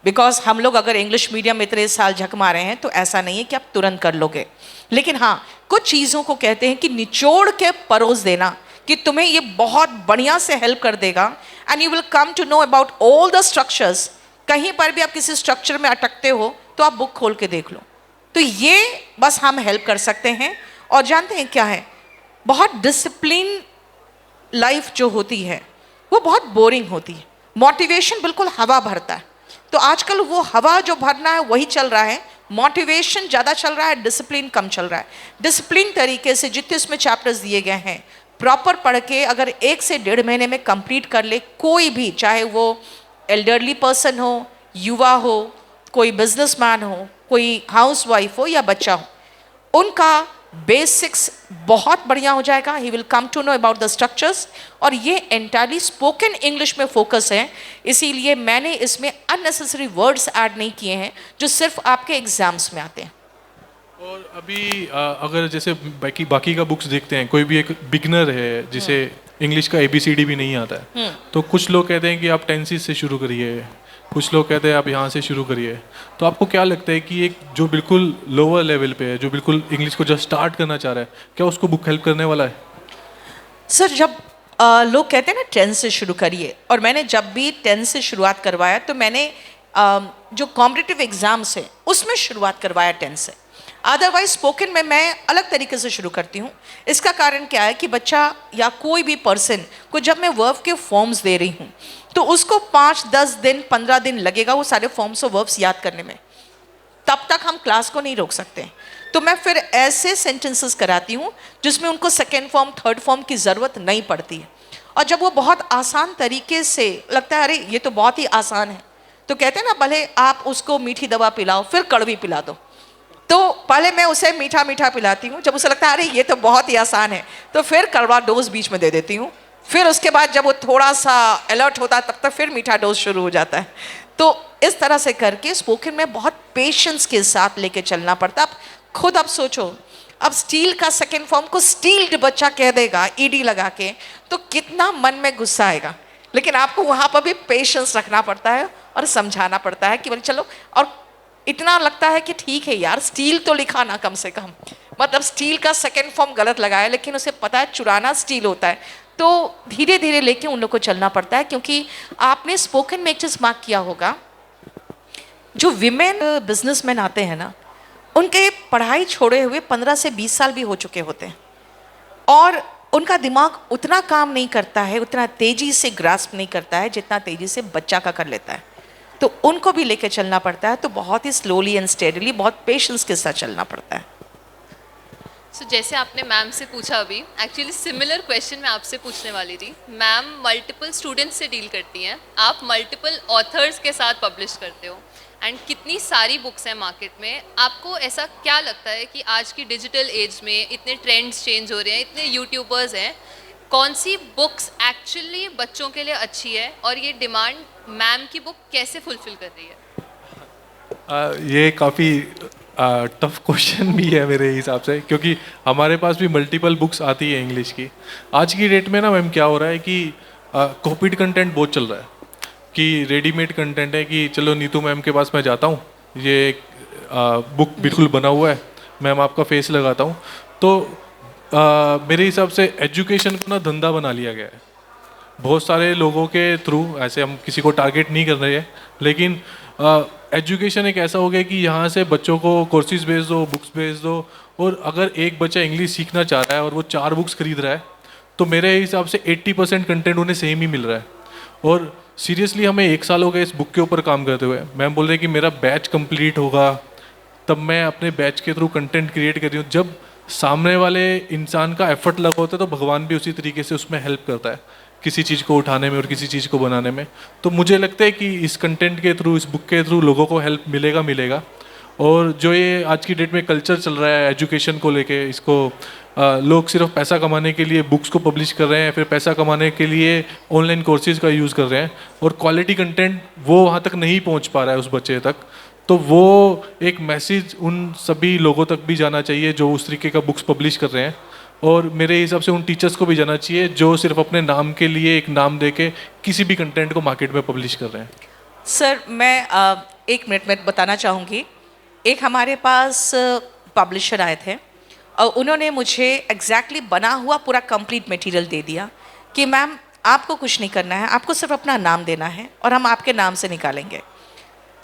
बिकॉज हम लोग अगर इंग्लिश मीडियम में इतने साल झक मारे हैं तो ऐसा नहीं है कि आप तुरंत कर लोगे। लेकिन हाँ, कुछ चीज़ों को कहते हैं कि निचोड़ के परोस देना, कि तुम्हें ये बहुत बढ़िया से हेल्प कर देगा, and you will come to know about all the structures. कहीं पर भी आप किसी स्ट्रक्चर में अटकते हो तो आप बुक खोल के देख लो। तो ये बस हम हेल्प कर सकते हैं। और जानते हैं क्या है, बहुत डिसिप्लिन लाइफ जो होती है वो बहुत बोरिंग होती है। मोटिवेशन बिल्कुल हवा भरता है, तो आजकल वो हवा जो भरना है वही चल रहा है। मोटिवेशन ज़्यादा चल रहा है, डिसिप्लिन कम चल रहा है। डिसिप्लिन तरीके से जितने उसमें चैप्टर्स दिए गए हैं प्रॉपर पढ़ के अगर 1 से 1.5 महीने में कंप्लीट कर ले कोई भी, चाहे वो एल्डरली पर्सन हो, युवा हो, कोई बिजनेसमैन हो, कोई हाउसवाइफ हो या बच्चा हो, उनका बेसिक्स बहुत बढ़िया हो जाएगा। He will come to know about the structures. और ये एंटायरली स्पोकन इंग्लिश में फोकस है, इसीलिए मैंने इसमें अननेसेसरी वर्ड्स ऐड नहीं किए हैं जो सिर्फ आपके एग्जाम्स में आते हैं। और अभी अगर जैसे बाकी का बुक्स देखते हैं, कोई भी एक बिगनर है जिसे इंग्लिश का ABCD भी नहीं आता है, तो कुछ लोग कहते हैं कि आप टेंसेस से शुरू करिए, कुछ लोग कहते हैं आप यहाँ से शुरू करिए। तो आपको क्या लगता है कि एक जो बिल्कुल लोअर लेवल पे है, जो बिल्कुल इंग्लिश को जस्ट स्टार्ट करना चाह रहा है, क्या उसको बुक हेल्प करने वाला है? सर, जब लोग कहते हैं ना 10 से शुरू करिए, और मैंने जब भी 10 से शुरुआत करवाया तो मैंने जो कॉम्पिटिटिव एग्ज़ाम्स है उसमें शुरुआत करवाया 10 से। अदरवाइज स्पोकन में मैं अलग तरीके से शुरू करती हूँ। इसका कारण क्या है कि बच्चा या कोई भी पर्सन को जब मैं वर्ब के फॉर्म्स दे रही हूँ तो उसको 5, 10 दिन, 15 दिन लगेगा वो सारे फॉर्म्स और वर्ब्स याद करने में, तब तक हम क्लास को नहीं रोक सकते। तो मैं फिर ऐसे सेंटेंसेस कराती हूँ जिसमें उनको सेकेंड फॉर्म, थर्ड फॉर्म की ज़रूरत नहीं पड़ती है। और जब वो बहुत आसान तरीके से लगता है, अरे ये तो बहुत ही आसान है, तो कहते हैं ना, भले आप उसको मीठी दवा पिलाओ फिर कड़वी पिला दो, तो पहले मैं उसे मीठा मीठा पिलाती हूँ, जब उसे लगता है अरे ये तो बहुत ही आसान है तो फिर कड़वा डोज बीच में दे देती हूँ। फिर उसके बाद जब वो थोड़ा सा अलर्ट होता है तब तक फिर मीठा डोज शुरू हो जाता है। तो इस तरह से करके स्पोकन में बहुत पेशेंस के साथ लेके चलना पड़ता है। अब खुद आप सोचो, अब स्टील का सेकेंड फॉर्म को स्टील्ड बच्चा कह देगा ईडी लगा के, तो कितना मन में गुस्सा आएगा। लेकिन आपको वहाँ पर भी पेशेंस रखना पड़ता है और समझाना पड़ता है कि भाई चलो, और इतना लगता है कि ठीक है यार स्टील तो लिखा ना कम से कम, मतलब स्टील का सेकेंड फॉर्म गलत लगाया, लेकिन उसे पता है चुराना स्टील होता है। तो धीरे धीरे लेके उन लोग को चलना पड़ता है, क्योंकि आपने स्पोकन में एक चीज़ मार्क किया होगा, जो विमेन बिजनेसमैन आते हैं ना, उनके पढ़ाई छोड़े हुए 15 से 20 साल भी हो चुके होते हैं और उनका दिमाग उतना काम नहीं करता है, उतना तेजी से ग्रास्प नहीं करता है जितना तेजी से बच्चा का कर लेता है। तो उनको भी लेके चलना पड़ता है, तो बहुत ही स्लोली एंड स्टेडली, बहुत पेशेंस के साथ चलना पड़ता है। जैसे आपने मैम से पूछा अभी, एक्चुअली सिमिलर क्वेश्चन मैं आपसे पूछने वाली थी। मैम मल्टीपल स्टूडेंट्स से डील करती हैं, आप मल्टीपल ऑथर्स के साथ पब्लिश करते हो एंड कितनी सारी बुक्स हैं मार्केट में। आपको ऐसा क्या लगता है कि आज की डिजिटल एज में इतने ट्रेंड्स चेंज हो रहे हैं, इतने यूट्यूबर्स हैं, कौन सी बुक्स एक्चुअली बच्चों के लिए अच्छी है और ये डिमांड मैम की बुक कैसे फुलफिल कर रही है? ये काफ़ी टफ क्वेश्चन भी है मेरे हिसाब से, क्योंकि हमारे पास भी मल्टीपल बुक्स आती है इंग्लिश की। आज की डेट में ना मैम क्या हो रहा है कि कॉपीड कंटेंट बहुत चल रहा है, कि रेडीमेड कंटेंट है कि चलो नीतू मैम के पास मैं जाता हूँ, ये बुक बिल्कुल बना हुआ है, मैम आपका फेस लगाता हूँ। तो मेरे हिसाब से एजुकेशन को ना धंधा बना लिया गया है बहुत सारे लोगों के थ्रू। ऐसे हम किसी को टारगेट नहीं कर रहे हैं, लेकिन एजुकेशन एक ऐसा हो गया कि यहाँ से बच्चों को कोर्सेज भेज दो, बुक्स भेज दो, और अगर एक बच्चा इंग्लिश सीखना चाह रहा है और वो 4 बुक्स खरीद रहा है, तो मेरे हिसाब से 80% कंटेंट उन्हें सेम ही मिल रहा है। और सीरियसली हमें 1 साल हो गया इस बुक के ऊपर काम करते हुए। मैम बोल रहे हैं कि मेरा बैच कंप्लीट होगा तब मैं अपने बैच के थ्रू कंटेंट क्रिएट कर रही हूँ। जब सामने वाले इंसान का एफर्ट लगा होता है तो भगवान भी उसी तरीके से उसमें हेल्प करता है, किसी चीज़ को उठाने में और किसी चीज़ को बनाने में। तो मुझे लगता है कि इस कंटेंट के थ्रू, इस बुक के थ्रू लोगों को हेल्प मिलेगा। और जो ये आज की डेट में कल्चर चल रहा है एजुकेशन को लेके, इसको लोग सिर्फ पैसा कमाने के लिए बुक्स को पब्लिश कर रहे हैं, फिर पैसा कमाने के लिए ऑनलाइन कोर्सेज का यूज़ कर रहे हैं, और क्वालिटी कंटेंट वो वहाँ तक नहीं पहुँच पा रहा है उस बच्चे तक। तो वो एक मैसेज उन सभी लोगों तक भी जाना चाहिए जो उस तरीके का बुक्स पब्लिश कर रहे हैं, और मेरे हिसाब से उन टीचर्स को भी जाना चाहिए जो सिर्फ अपने नाम के लिए एक नाम देके किसी भी कंटेंट को मार्केट में पब्लिश कर रहे हैं। सर मैं 1 मिनट में बताना चाहूँगी। एक हमारे पास पब्लिशर आए थे और उन्होंने मुझे एग्जैक्टली बना हुआ पूरा कंप्लीट मटेरियल दे दिया कि मैम आपको कुछ नहीं करना है, आपको सिर्फ अपना नाम देना है और हम आपके नाम से निकालेंगे।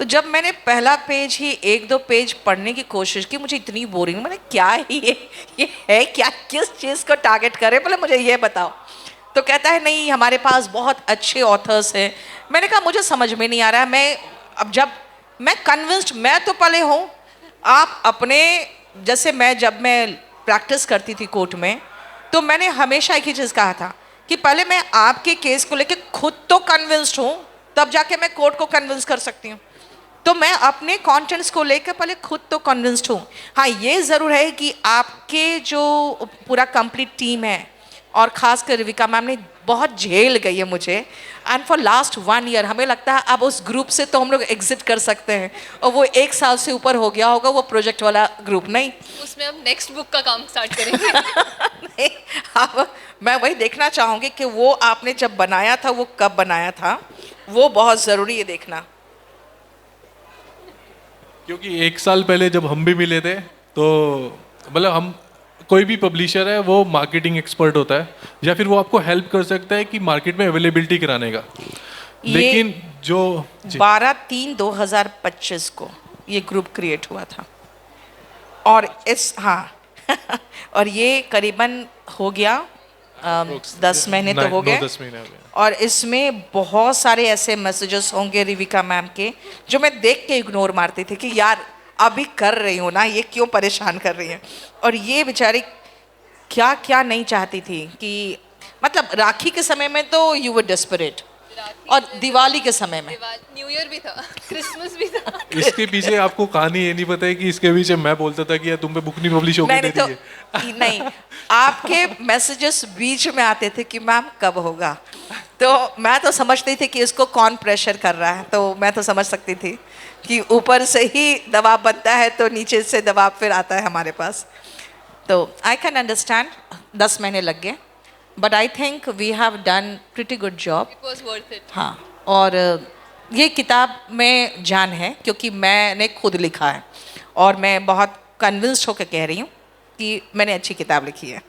तो जब मैंने पहला पेज ही 1-2 पेज पढ़ने की कोशिश की, मुझे इतनी बोरिंग, मैंने क्या ही ये है क्या, किस चीज़ को टारगेट करे, पहले मुझे ये बताओ। तो कहता है नहीं हमारे पास बहुत अच्छे ऑथर्स हैं। मैंने कहा मुझे समझ में नहीं आ रहा है, मैं कन्विंस्ड, मैं तो पहले हूँ, आप अपने जैसे जब मैं प्रैक्टिस करती थी कोर्ट में, तो मैंने हमेशा एक ही चीज़ कहा था कि पहले मैं आपके केस को लेकर खुद तो कन्विंस्ड हूँ, तब जाके मैं कोर्ट को कन्विंस कर सकती हूँ। तो मैं अपने कंटेंट्स को लेकर पहले खुद तो कन्विंस्ड हूँ। हाँ ये ज़रूर है कि आपके जो पूरा कंप्लीट टीम है और ख़ासकर रिविका मैम ने बहुत झेल गई है मुझे, एंड फॉर लास्ट 1 ईयर हमें लगता है अब उस ग्रुप से तो हम लोग एग्जिट कर सकते हैं, और वो 1 साल से ऊपर हो गया होगा वो प्रोजेक्ट वाला ग्रुप। नहीं उसमें अब नेक्स्ट बुक का काम स्टार्ट करेंगे। नहीं, अब मैं वही देखना चाहूँगी कि वो आपने जब बनाया था वो कब बनाया था, वो बहुत ज़रूरी है देखना। क्योंकि 1 साल पहले जब हम भी मिले थे तो मतलब हम, कोई भी पब्लिशर है वो मार्केटिंग एक्सपर्ट होता है या फिर वो आपको हेल्प कर सकता है कि मार्केट में अवेलेबिलिटी कराने का, लेकिन जो 12/3/2025 को ये ग्रुप क्रिएट हुआ था, और और ये करीबन हो गया 10 महीने तो हो गए, 9-10 महीने हो गए। और इसमें बहुत सारे ऐसे मैसेजेस होंगे रिविका मैम के जो मैं देख के इग्नोर मारती थी कि यार अभी कर रही हूँ ना, ये क्यों परेशान कर रही है। और ये बेचारी क्या क्या नहीं चाहती थी कि मतलब राखी के समय में तो यू वर डेस्परेट, और दिवाली के समय में। न्यू ईयर भी था, क्रिसमस भी था। इसके पीछे आपको कहानी ये नहीं पता है कि इसके पीछे मैं बोलता था कि यार तुम पे बुक नहीं पब्लिश होगी नहीं दे तो नहीं, आपके मैसेजेस बीच में आते थे कि मैम कब होगा, तो मैं तो समझती थी कि इसको कौन प्रेशर कर रहा है, तो मैं तो समझ सकती थी कि ऊपर से ही दबाव बनता है तो नीचे से दबाव फिर आता है हमारे पास। तो आई कैन अंडरस्टैंड 10 महीने लग गए, but I think we have done pretty good job. It was worth it. हाँ, और ये किताब में जान है क्योंकि मैंने खुद लिखा है और मैं बहुत कन्विंस्ड होकर कह रही हूँ कि मैंने अच्छी किताब लिखी है।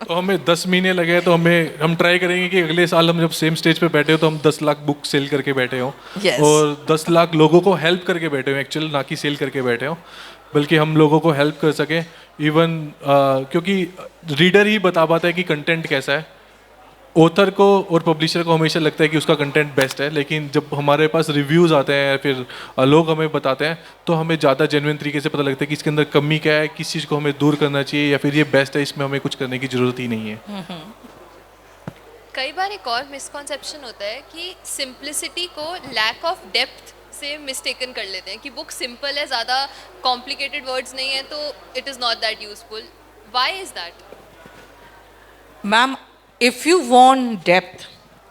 तो हमें 10 महीने लगे तो हम ट्राई करेंगे कि अगले साल हम जब सेम स्टेज पे बैठे हो तो हम 10 लाख बुक सेल करके बैठे हो Yes. और 10 लाख लोगों को हेल्प करके बैठे हो, एक्चुअल ना कि सेल करके बैठे हो, बल्कि हम लोगों को हेल्प कर सकें इवन क्योंकि रीडर ही बता पाता है कि कंटेंट कैसा है। ऑथर को और पब्लिशर को हमेशा लगता है कि उसका कंटेंट बेस्ट है, लेकिन जब हमारे पास रिव्यूज़ आते हैं फिर लोग हमें बताते हैं तो हमें ज़्यादा जेन्युइन तरीके से पता लगता है कि इसके अंदर कमी क्या है, किस चीज़ को हमें दूर करना चाहिए, या फिर ये बेस्ट है, इसमें हमें कुछ करने की ज़रूरत ही नहीं है। कई बार एक और मिसकॉन्सेप्शन होता है कि सिंप्लिसिटी को लैक ऑफ डेप्थ से मिस्टेकन कर लेते हैं कि बुक सिंपल है, ज़्यादा कॉम्प्लिकेटेड वर्ड्स नहीं है तो it is not that useful. Why is that? Ma'am, if you want depth,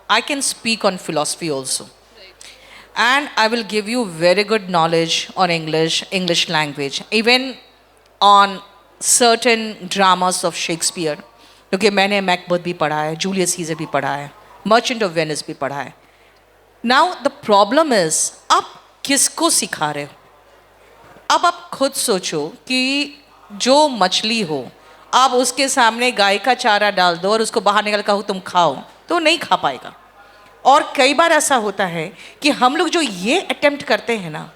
I can speak on philosophy also. And I will give you very good knowledge on English language, even on certain dramas of Shakespeare. क्योंकि मैंने Macbeth भी पढ़ा है, Julius Caesar भी पढ़ा है, merchant of Venice भी पढ़ा है। नाउ द प्रॉब्लम इज आप किसको सिखा रहे हो? अब आप खुद सोचो कि जो मछली हो, आप उसके सामने गाय का चारा डाल दो और उसको बाहर निकल कर तुम खाओ तो नहीं खा पाएगा। और कई बार ऐसा होता है कि हम लोग जो ये अटेम्प्ट करते हैं ना,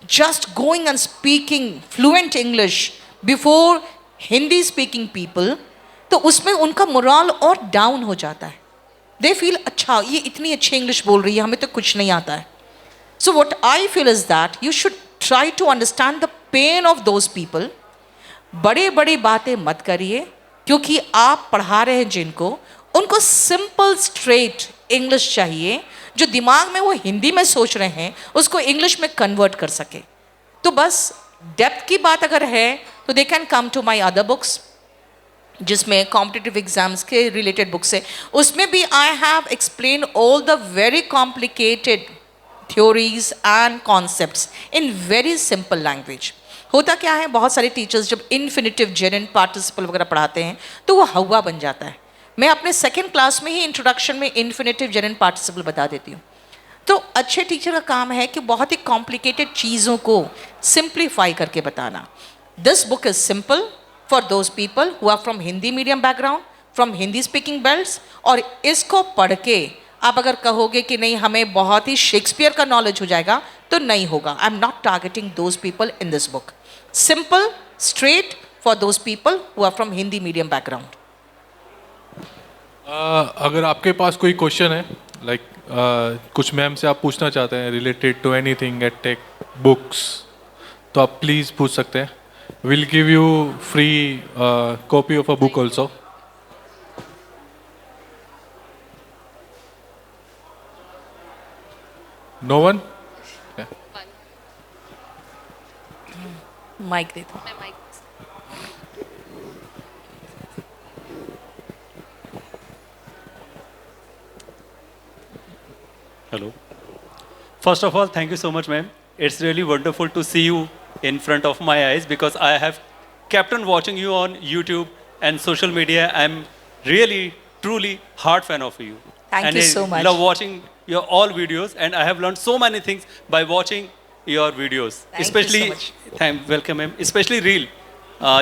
just going and speaking fluent English before Hindi speaking people, तो उसमें उनका मोरल और डाउन हो जाता है। दे फील अच्छा ये इतनी अच्छी इंग्लिश बोल रही है, हमें तो कुछ नहीं आता है। So what I feel is that you should try to understand the pain of those people. बड़े बड़ी बातें मत करिए, क्योंकि आप पढ़ा रहे हैं जिनको, उनको सिंपल स्ट्रेट इंग्लिश चाहिए, जो दिमाग में वो हिंदी में सोच रहे हैं उसको इंग्लिश में कन्वर्ट कर सके। तो बस डेप्थ की बात अगर है तो they can come to my other books, जिसमें कॉम्पिटिटिव एग्जाम्स के रिलेटेड बुक्स है। उसमें भी I have explain all the very complicated theories and concepts in very simple language. होता क्या है, बहुत सारे टीचर्स जब इन्फिनिटिव जेरेंट पार्टिसिपल वगैरह पढ़ाते हैं तो वो हवा बन जाता है। मैं अपने सेकेंड क्लास में ही इंट्रोडक्शन में इन्फिनिटिव जेरेंट पार्टिसिपल बता देती हूँ। तो अच्छे टीचर का काम है कि बहुत ही कॉम्प्लिकेटेड चीज़ों को सिंप्लीफाई करके बताना। This book is simple for those people who are from Hindi medium background, from Hindi speaking belts. और इसको पढ़ के आप अगर कहोगे कि नहीं हमें बहुत ही शेक्सपियर का नॉलेज हो जाएगा, तो नहीं होगा। I am not targeting those people in this book. Simple, straight for those people who are from Hindi medium background. अगर आपके पास कोई क्वेश्चन है, लाइक कुछ मैम से आप पूछना चाहते हैं related to anything at tech books, तो आप प्लीज़ पूछ सकते हैं। Will give you free copy of a book also. No one? Mic दे दो। मैं mic- Hello. First of all, thank you so much, ma'am. It's really wonderful to see you in front of my eyes because I have kept on watching you on YouTube and social media. I'm really, truly hard fan of you. Thank you so much. I love watching your all videos, and I have learned so many things by watching your videos. Thank you so Especially, much. welcome, ma'am. Especially Reel.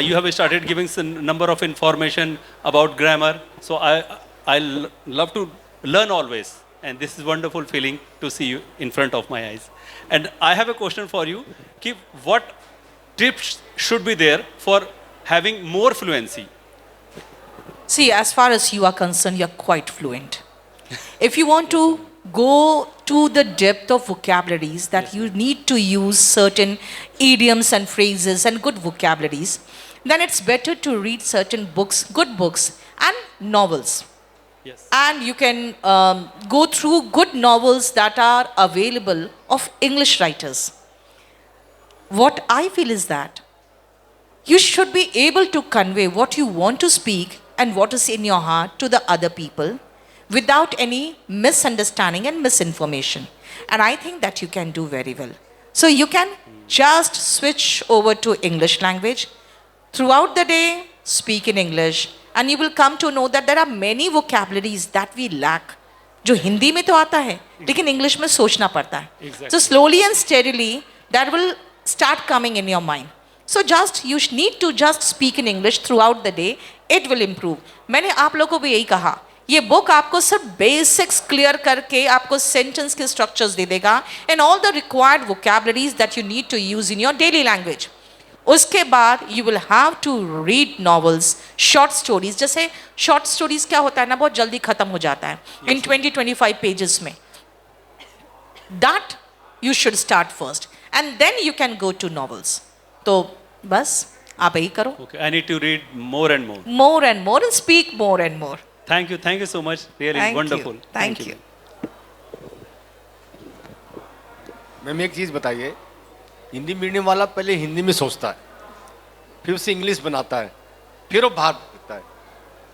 You have started giving some number of information about grammar. So love to learn always. And this is wonderful feeling to see you in front of my eyes. And I have a question for you. What tips should be there for having more fluency? See, as far as you are concerned, you're quite fluent. If you want to go to the depth of vocabularies that you need to use certain idioms and phrases and good vocabularies, then it's better to read certain books, good books and novels. Yes. and you can go through good novels that are available of English writers. What I feel is that you should be able to convey what you want to speak and what is in your heart to the other people without any misunderstanding and misinformation. And I think that you can do very well. So you can just switch over to English language. Throughout the day, speak in English, and you will come to know that there are many vocabularies that we lack. जो हिंदी में तो आता है, लेकिन English में सोचना पड़ता है. Exactly. So slowly and steadily, that will start coming in your mind. So just you need to just speak in English throughout the day. It will improve. मैंने आप लोगों को भी यही कहा. ये बुक आपको सिर्फ बेसिक्स क्लियर करके आपको सेंटेंस के स्ट्रक्चर्स दे देगा and all the required vocabularies that you need to use in your daily language. उसके बाद you will have to read novels, short stories. जैसे शॉर्ट स्टोरीज क्या होता है ना, बहुत जल्दी खत्म हो जाता है इन 20-25 पेजेस में. That you should start first and then you can go to novels. तो बस आप यही करो. Okay. I need to read more and more. More and more and speak more and more. Thank you so much. Really Thank you. wonderful. Thank you. Ma'am एक चीज़ बताइए, Hindi medium वाला पहले हिंदी में सोचता है, फिर उसे इंग्लिश बनाता है, फिर वो बाहर देता है.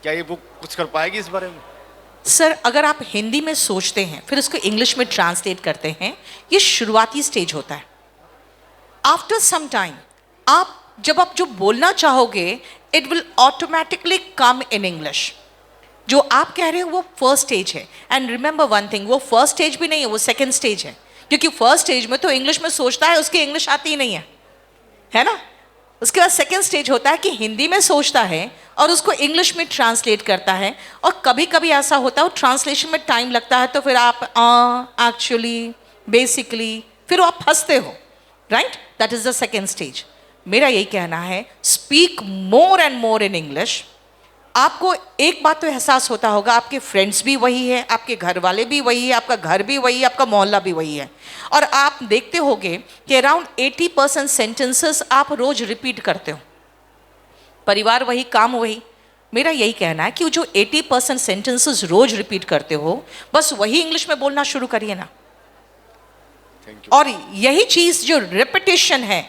क्या ये बुक कुछ कर पाएगी इस बारे में? सर, अगर आप हिंदी में सोचते हैं फिर उसको इंग्लिश में ट्रांसलेट करते हैं, ये शुरुआती स्टेज होता है. आफ्टर सम टाइम जब आप जो बोलना चाहोगे, it will automatically come in English. जो आप कह रहे हो वो फर्स्ट स्टेज है. एंड रिमेंबर वन थिंग, वो फर्स्ट स्टेज भी नहीं है, वो सेकंड स्टेज है. क्योंकि फर्स्ट स्टेज में तो इंग्लिश में सोचता है, उसकी इंग्लिश आती ही नहीं है ना. उसके बाद सेकंड स्टेज होता है कि हिंदी में सोचता है और उसको इंग्लिश में ट्रांसलेट करता है. और कभी कभी ऐसा होता है, वो ट्रांसलेशन में टाइम लगता है, तो फिर आप एक्चुअली बेसिकली फिर आप फंसते हो. Right, that is the second stage. मेरा यही कहना है, speak more and more in English. आपको एक बात तो एहसास होता होगा, आपके फ्रेंड्स भी वही है, आपके घर वाले भी वही है, आपका घर भी वही है, आपका मोहल्ला भी वही है. और आप देखते होंगे कि अराउंड 80% सेंटेंसेस आप रोज रिपीट करते हो. परिवार वही, काम वही. मेरा यही कहना है कि जो 80% सेंटेंसेस रोज रिपीट करते हो, बस वही इंग्लिश में बोलना शुरू करिए ना. और यही चीज़ जो रेपिटेशन है,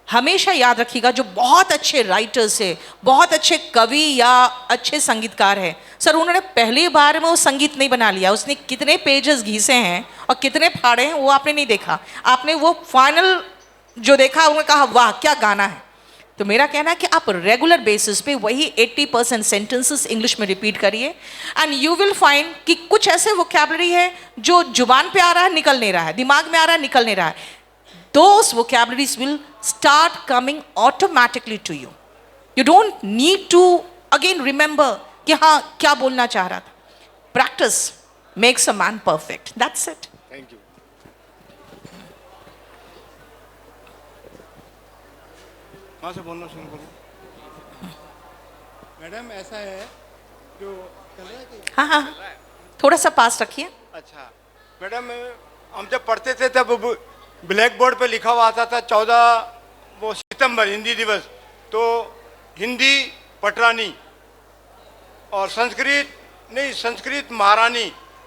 हमेशा याद रखिएगा. जो बहुत अच्छे राइटर्स है, बहुत अच्छे कवि या अच्छे संगीतकार है, सर उन्होंने पहली बार में वो संगीत नहीं बना लिया. उसने कितने पेजेस घिसे हैं और कितने फाड़े हैं वो आपने नहीं देखा. आपने वो फाइनल जो देखा, उन्होंने कहा वाह क्या गाना है. तो मेरा कहना है कि आप रेगुलर बेसिस पे वही 80% सेंटेंसेस इंग्लिश में रिपीट करिए एंड यू विल फाइंड कि कुछ ऐसे वोकैबुलरी है जो जुबान पे आ रहा है, निकल नहीं रहा है, दिमाग में आ रहा है, निकल नहीं रहा है. Those vocabularies will start coming automatically to you. You don't need to again remember कि हाँ क्या बोलना चाह रहा था. Practice makes a man perfect. That's it. Thank you. कहाँ से बोलना शुरू करूँ? मैडम ऐसा है जो चल रहा है कि हाँ, थोड़ा सा पास रखिए. अच्छा मैडम, हम जब पढ़ते थे तब ब्लैक बोर्ड पे लिखा हुआ आता था 14 सितंबर हिंदी दिवस. तो हिंदी पटरानी और संस्कृत महारानी,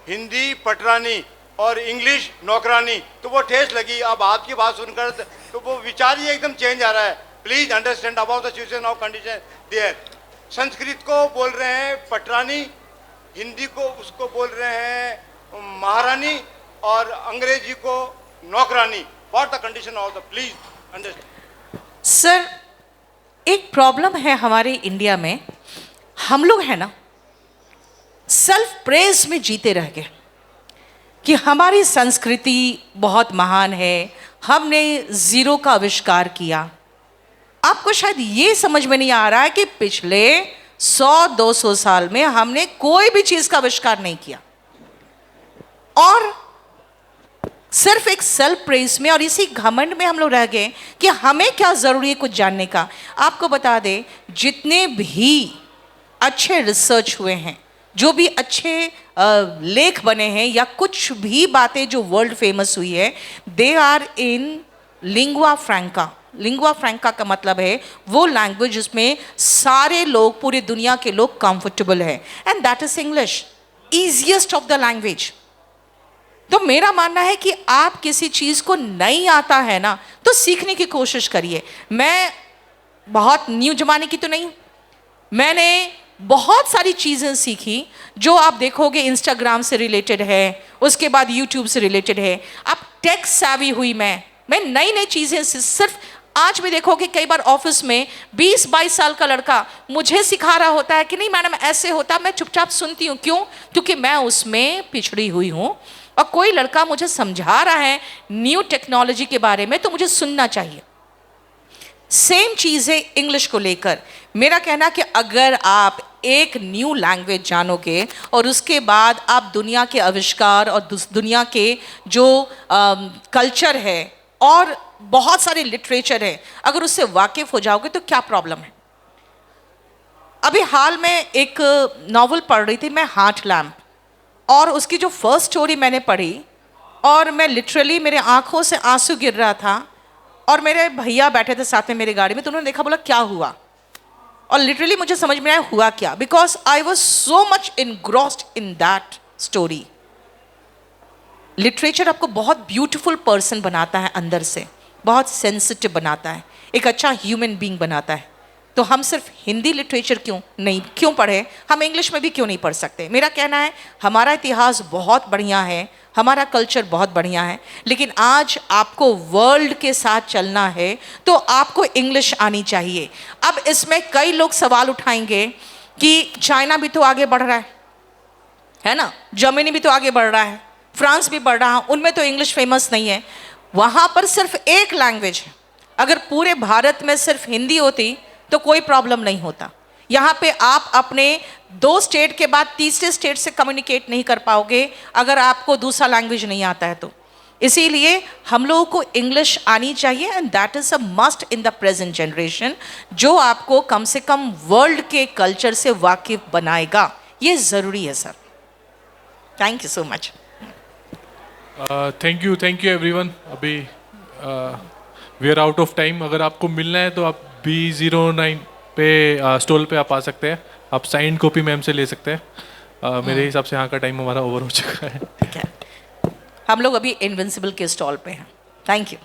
हिंदी पटरानी और इंग्लिश नौकरानी. तो वो ठेस लगी. अब आपकी बात सुनकर तो वो विचार ही एकदम चेंज आ रहा है. Please understand about the situation of condition there. Sanskrit को बोल रहे हैं पटरानी, हिंदी को उसको बोल रहे हैं महारानी और अंग्रेजी को नौकरानी. What the condition of the, please understand. Sir, एक प्रॉब्लम है हमारे इंडिया में. हम लोग है ना, सेल्फ प्रेज में जीते रह गए कि हमारी संस्कृति बहुत महान है, हमने जीरो का आविष्कार किया. आपको शायद ये समझ में नहीं आ रहा है कि पिछले 100-200 साल में हमने कोई भी चीज का आविष्कार नहीं किया और सिर्फ एक सेल्फ प्रेज में और इसी घमंड में हम लोग रह गए कि हमें क्या जरूरी है कुछ जानने का. आपको बता दें, जितने भी अच्छे रिसर्च हुए हैं, जो भी अच्छे लेख बने हैं या कुछ भी बातें जो वर्ल्ड फेमस हुई है, they are in lingua franca. Lingua franca का मतलब है वो लैंग्वेज जिसमें सारे लोग, पूरी दुनिया के लोग कंफर्टेबल है, and that is English. Easiest of the language. तो मेरा मानना है कि आप किसी चीज़ को नहीं आता है ना, तो सीखने की कोशिश करिए। मैं बहुत न्यू जमाने की तो नहीं हूँ, मैंने बहुत सारी चीज़ें सीखी जो आप देखोगे इंस्टाग्राम से रिलेटेड है, उसके बाद यूट्यूब से रिलेटेड है। अब टेक savvy हुई मैं नई नई चीज़ें सिर्फ आज भी देखोगे कई बार ऑफिस में 20-22 साल का लड़का मुझे सिखा रहा होता है कि नहीं मैडम ऐसे होता, मैं चुपचाप सुनती हूँ। क्यों? क्योंकि मैं उसमें पिछड़ी हुई हूँ। और कोई लड़का मुझे समझा रहा है न्यू टेक्नोलॉजी के बारे में तो मुझे सुनना चाहिए। सेम चीज़ है इंग्लिश को लेकर। मेरा कहना कि अगर आप एक न्यू लैंग्वेज जानोगे और उसके बाद आप दुनिया के आविष्कार और दुनिया के जो कल्चर है और बहुत सारे लिटरेचर है, अगर उससे वाकिफ हो जाओगे तो क्या प्रॉब्लम है। अभी हाल में एक नॉवल पढ़ रही थी मैं, हार्ट लैम्प, और उसकी जो फर्स्ट स्टोरी मैंने पढ़ी और मैं लिटरली मेरे आंखों से आंसू गिर रहा था। और मेरे भैया बैठे थे साथ में मेरी गाड़ी में, तो उन्होंने देखा, बोला क्या हुआ, और लिटरली मुझे समझ में आया हुआ क्या, because I was so much engrossed in that story. Literature आपको बहुत ब्यूटीफुल पर्सन बनाता है, अंदर से बहुत सेंसिटिव बनाता है, एक अच्छा ह्यूमन बीइंग बनाता है। तो हम सिर्फ हिंदी लिटरेचर क्यों पढ़े, हम इंग्लिश में भी क्यों नहीं पढ़ सकते। मेरा कहना है हमारा इतिहास बहुत बढ़िया है, हमारा कल्चर बहुत बढ़िया है, लेकिन आज आपको वर्ल्ड के साथ चलना है तो आपको इंग्लिश आनी चाहिए। अब इसमें कई लोग सवाल उठाएंगे कि चाइना भी तो आगे बढ़ रहा है ना, जर्मनी भी तो आगे बढ़ रहा है, फ्रांस भी बढ़ रहा है, उनमें तो इंग्लिश फेमस नहीं है। वहाँ पर सिर्फ एक लैंग्वेज है। अगर पूरे भारत में सिर्फ हिंदी होती तो कोई प्रॉब्लम नहीं होता। यहाँ पे आप अपने 2 स्टेट के बाद तीसरे स्टेट से कम्युनिकेट नहीं कर पाओगे अगर आपको दूसरा लैंग्वेज नहीं आता है तो। इसीलिए हम लोगों को इंग्लिश आनी चाहिए and that is a must in the present generation, जो आपको कम से कम वर्ल्ड के कल्चर से वाकिफ बनाएगा। ये ज़रूरी है sir. Thank you so much. Thank you everyone. अभी we are out of time. अगर आपको मिलना है तो आप B09 पे स्टॉल पे आप आ सकते हैं, आप साइन कॉपी मैम से ले सकते हैं। मेरे हिसाब से यहाँ का टाइम हमारा ओवर हो चुका है। ठीक है, हम लोग अभी इनविंसिबल के स्टॉल पे हैं। Thank you.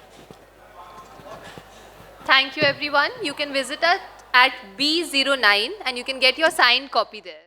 Thank you everyone. You can visit us at B09 and you can get your signed copy there.